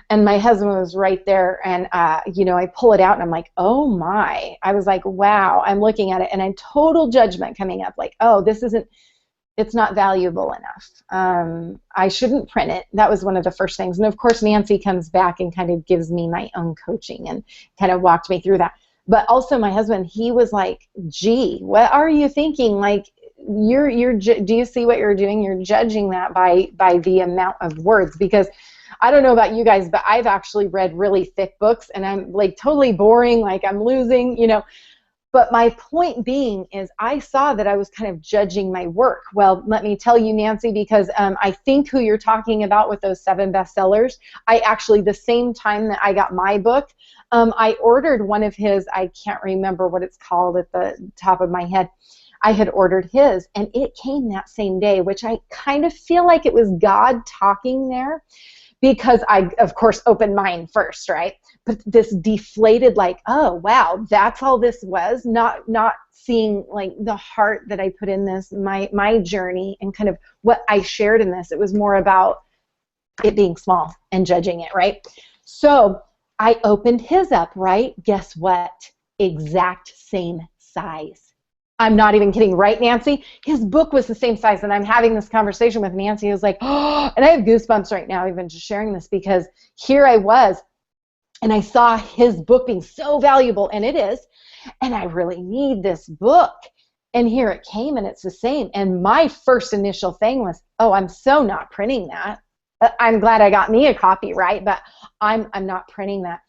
and my husband was right there, and you know, I pull it out and I'm like, oh my. I was like, wow. I'm looking at it and total judgment coming up, like, oh, this isn't, it's not valuable enough. I shouldn't print it. That was one of the first things. And of course, Nancy comes back and kind of gives me my own coaching and kind of walked me through that. But also my husband, he was like, gee, what are you thinking? Like, do you see what you're doing? You're judging that by the amount of words. Because I don't know about you guys, but I've actually read really thick books and I'm like totally boring, like I'm losing, you know. But my point being is I saw that I was kind of judging my work. Well, let me tell you, Nancy, because I think who you're talking about with those 7 bestsellers, I actually, the same time that I got my book, I ordered one of his, I can't remember what it's called at the top of my head. I had ordered his, and it came that same day, which I kind of feel like it was God talking there. Because I, of course, opened mine first, right? But this deflated, like, oh, wow, that's all this was, not seeing, like, the heart that I put in this, my journey, and kind of what I shared in this. It was more about it being small and judging it, right? So I opened his up, right? Guess what? Exact same size. I'm not even kidding, right, Nancy? His book was the same size, and I'm having this conversation with Nancy. I was like, oh, and I have goosebumps right now even just sharing this, because here I was, and I saw his book being so valuable, and it is, and I really need this book. And here it came, and it's the same. And my first initial thing was, oh, I'm so not printing that. I'm glad I got me a copy, right? But I'm not printing that.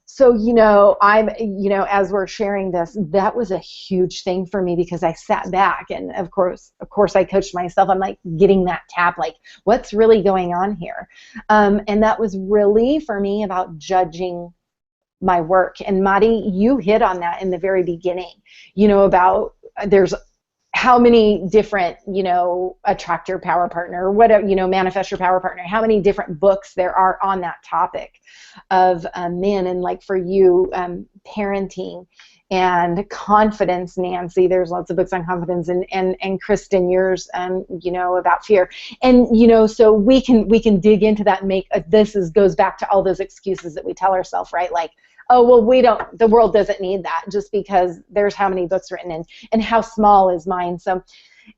So, you know, as we're sharing this, that was a huge thing for me, because I sat back and of course I coached myself. I'm like getting that tap, like, what's really going on here? And that was really for me about judging my work. And Madi, you hit on that in the very beginning, you know, about there's how many different, you know, attract your power partner, or whatever, you know, manifest your power partner, how many different books there are on that topic of men. And like for you, parenting and confidence, Nancy, there's lots of books on confidence, and Kristin, yours, you know, about fear. And, you know, so we can dig into that and make, goes back to all those excuses that we tell ourselves, right? Like, oh, well, the world doesn't need that, just because there's how many books written, and how small is mine. So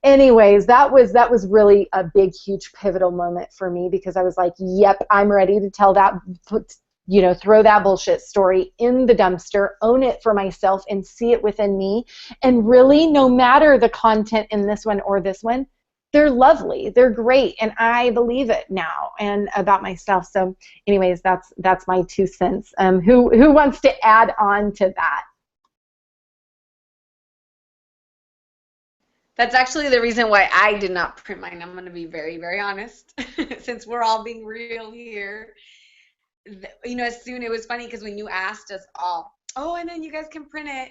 anyways, that was really a big, huge pivotal moment for me, because I was like, yep, I'm ready to tell that, you know, throw that bullshit story in the dumpster, own it for myself, and see it within me. And really, no matter the content in this one or this one, they're lovely, they're great, and I believe it now and about myself. So anyways, that's my 2 cents. Who wants to add on to that? That's actually the reason why I did not print mine. I'm going to be very, very honest, since we're all being real here. You know, it was funny because when you asked us all, oh, and then you guys can print it,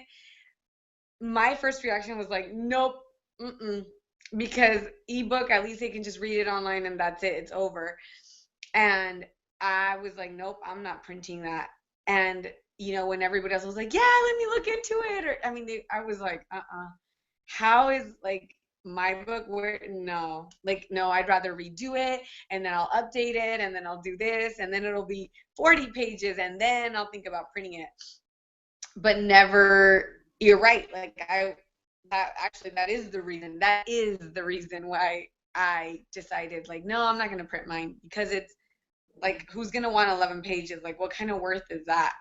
my first reaction was like, nope, because ebook, at least they can just read it online and that's it, it's over. And I was like, nope, I'm not printing that. And, you know, when everybody else was like, yeah, let me look into it, or, I mean, I was like, how is, like, my book, no, I'd rather redo it, and then I'll update it, and then I'll do this, and then it'll be 40 pages, and then I'll think about printing it. But never, you're right, like, that is the reason why I decided, like, no, I'm not going to print mine, because it's like, who's going to want 11 pages? Like, what kind of worth is that?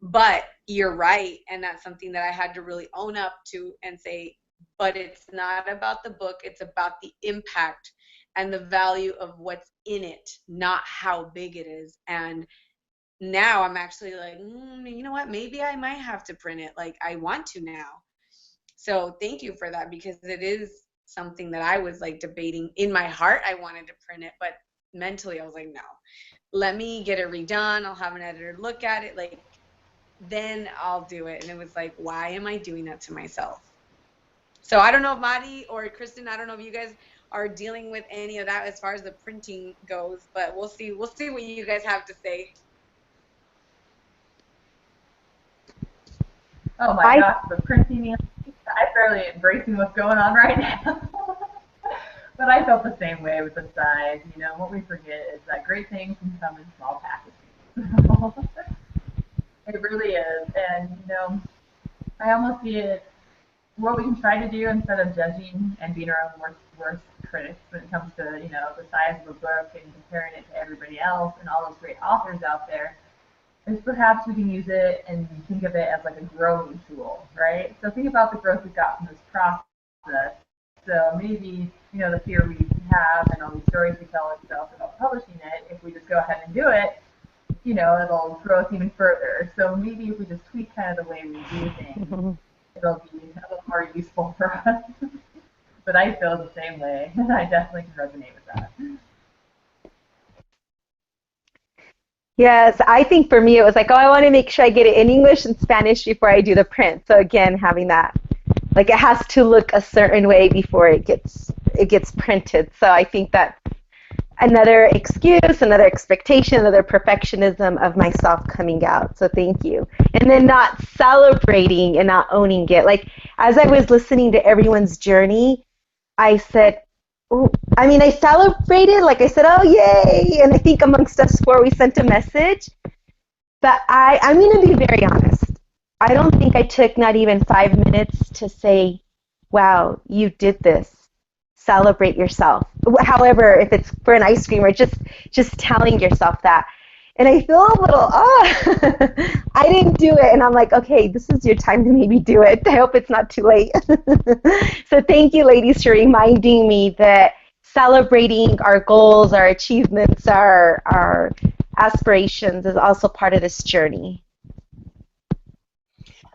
But you're right, and that's something that I had to really own up to and say, but it's not about the book, it's about the impact and the value of what's in it, not how big it is. And now I'm actually like, you know what, maybe I might have to print it, like, I want to now. So thank you for that, because it is something that I was like debating in my heart. I wanted to print it, but mentally I was like, no, let me get it redone. I'll have an editor look at it. Like, then I'll do it. And it was like, why am I doing that to myself? So I don't know if Madi or Kristin, I don't know if you guys are dealing with any of that as far as the printing goes, but we'll see. We'll see what you guys have to say. Oh my gosh, the printing, I'm barely embracing what's going on right now. But I felt the same way with the size. You know, what we forget is that great things can come in small packages. It really is. And, you know, I almost see it, what we can try to do instead of judging and being our own worst critics when it comes to, you know, the size of a book and comparing it to everybody else and all those great authors out there, is perhaps we can use it and think of it as like a growing tool, right? So think about the growth we got from this process. So maybe, you know, the fear we have and all these stories we tell ourselves about publishing it, if we just go ahead and do it, you know, it'll grow us even further. So maybe if we just tweak kind of the way we do things, it'll be a little more useful for us. But I feel the same way. I definitely can resonate with that. Yes, I think for me it was like, oh, I want to make sure I get it in English and Spanish before I do the print. So again, having that, like it has to look a certain way before it gets printed. So I think that's another excuse, another expectation, another perfectionism of myself coming out. So thank you. And then not celebrating and not owning it. Like as I was listening to everyone's journey, I said, oh, I mean, I celebrated, like I said, oh, yay. And I think amongst us four, we sent a message. But I'm going to be very honest. I don't think I took not even 5 minutes to say, wow, you did this. Celebrate yourself. However, if it's for an ice cream or just telling yourself that. And I feel a little, I didn't do it. And I'm like, okay, this is your time to maybe do it. I hope it's not too late. So thank you, ladies, for reminding me that celebrating our goals, our achievements, our aspirations is also part of this journey.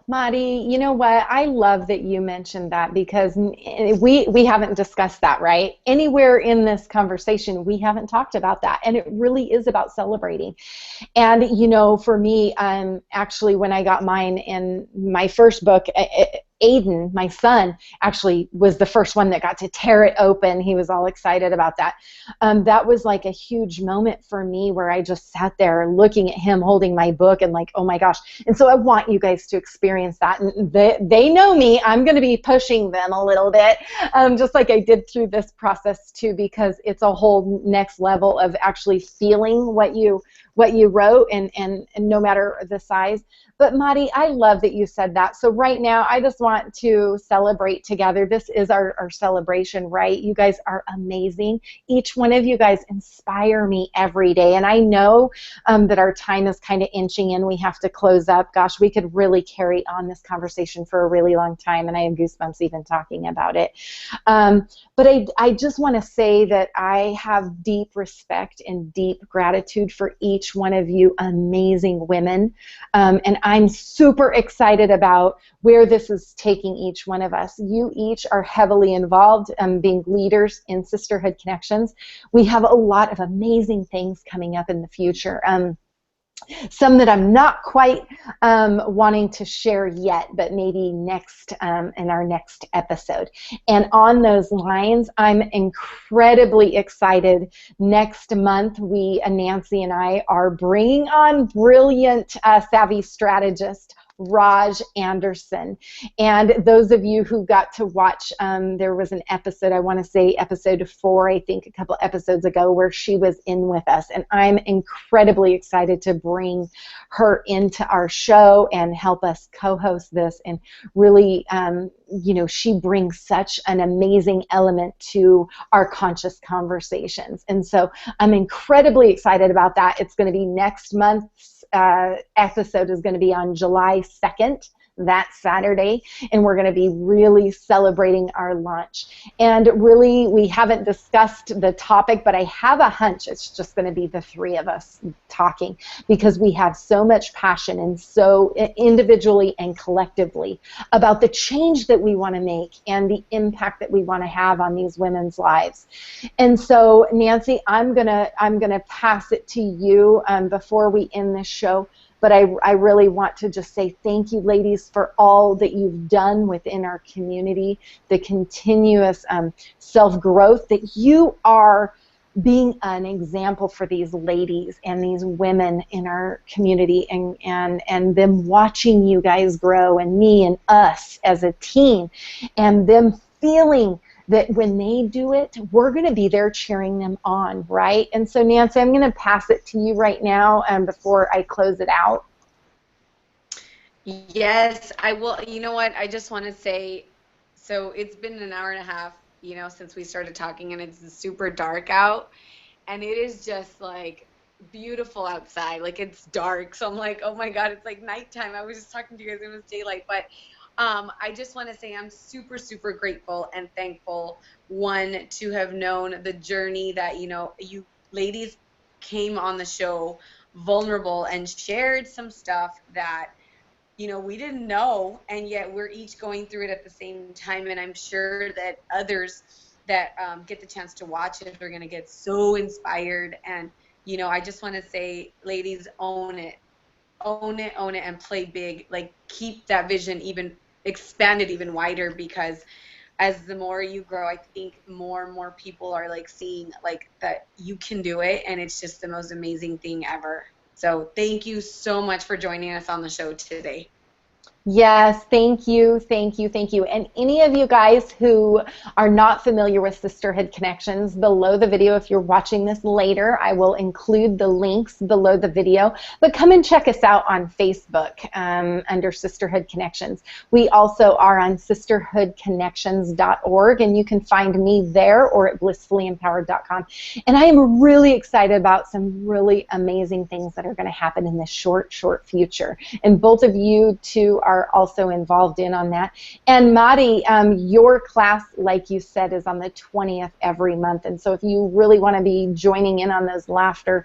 Madi, you know what? I love that you mentioned that, because we haven't discussed that, right? Anywhere in this conversation, we haven't talked about that, and it really is about celebrating. And, you know, for me, actually, when I got mine in my first book, Aiden, my son, actually was the first one that got to tear it open. He was all excited about that. That was like a huge moment for me, where I just sat there looking at him holding my book and like, oh my gosh. And so I want you guys to experience that. And they know me. I'm going to be pushing them a little bit, just like I did through this process too, because it's a whole next level of actually feeling what you wrote, and no matter the size. But Madi, I love that you said that. So right now, I just want to celebrate together. This is our celebration, right? You guys are amazing. Each one of you guys inspire me every day. And I know that our time is kind of inching in. We have to close up. Gosh, we could really carry on this conversation for a really long time, and I have goosebumps even talking about it. But I just want to say that I have deep respect and deep gratitude for each one of you amazing women. And I'm super excited about where this is taking each one of us. You each are heavily involved being leaders in Sisterhood Connections. We have a lot of amazing things coming up in the future. Some that I'm not quite wanting to share yet, but maybe next in our next episode. And on those lines, I'm incredibly excited. Next month, Nancy and I, are bringing on brilliant savvy strategist Raj Anderson. And those of you who got to watch, there was an episode, I want to say episode 4, I think a couple episodes ago, where she was in with us. And I'm incredibly excited to bring her into our show and help us co-host this. And really, you know, she brings such an amazing element to our conscious conversations. And so I'm incredibly excited about that. It's going to be next month's episode is going to be on July 2nd. that Saturday, and we're going to be really celebrating our launch. And really, we haven't discussed the topic, but I have a hunch it's just going to be the three of us talking, because we have so much passion, and so individually and collectively, about the change that we want to make and the impact that we want to have on these women's lives. And so, Nancy, I'm gonna pass it to you before we end this show. But I really want to just say thank you, ladies, for all that you've done within our community, the continuous self-growth, that you are being an example for these ladies and these women in our community, and them watching you guys grow, and me and us as a team, and them feeling that when they do it, we're going to be there cheering them on, right? And so, Nancy, I'm going to pass it to you right now before I close it out. Yes, I will. You know what? I just want to say, so it's been an hour and a half, since we started talking, and it's super dark out, and it is just like beautiful outside. Like, it's dark, so I'm like, oh my God, it's like nighttime. I was just talking to you guys, it was daylight, but I just want to say I'm super, super grateful and thankful, one, to have known the journey that, you ladies came on the show vulnerable and shared some stuff that, we didn't know, and yet we're each going through it at the same time, and I'm sure that others that get the chance to watch it are going to get so inspired. And, I just want to say, ladies, own it. Own it, and play big. Like, keep that vision expand it even wider, because as the more you grow, I think more and more people are like seeing like that you can do it, and it's just the most amazing thing ever. So thank you so much for joining us on the show today. Yes, thank you, thank you, thank you. And any of you guys who are not familiar with Sisterhood Connections, below the video, if you're watching this later, I will include the links below the video. But come and check us out on Facebook under Sisterhood Connections. We also are on sisterhoodconnections.org, and you can find me there or at blissfullyempowered.com. And I am really excited about some really amazing things that are going to happen in this short future. And both of you two are also involved in on that. And Mari, your class, like you said, is on the 20th every month. And so if you really want to be joining in on those laughter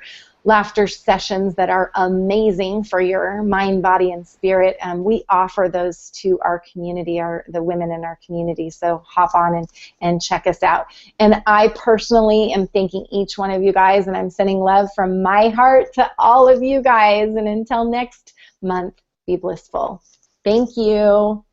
sessions that are amazing for your mind, body, and spirit, we offer those to our community, the women in our community. So hop on and check us out. And I personally am thanking each one of you guys, and I'm sending love from my heart to all of you guys. And until next month, be blissful. Thank you.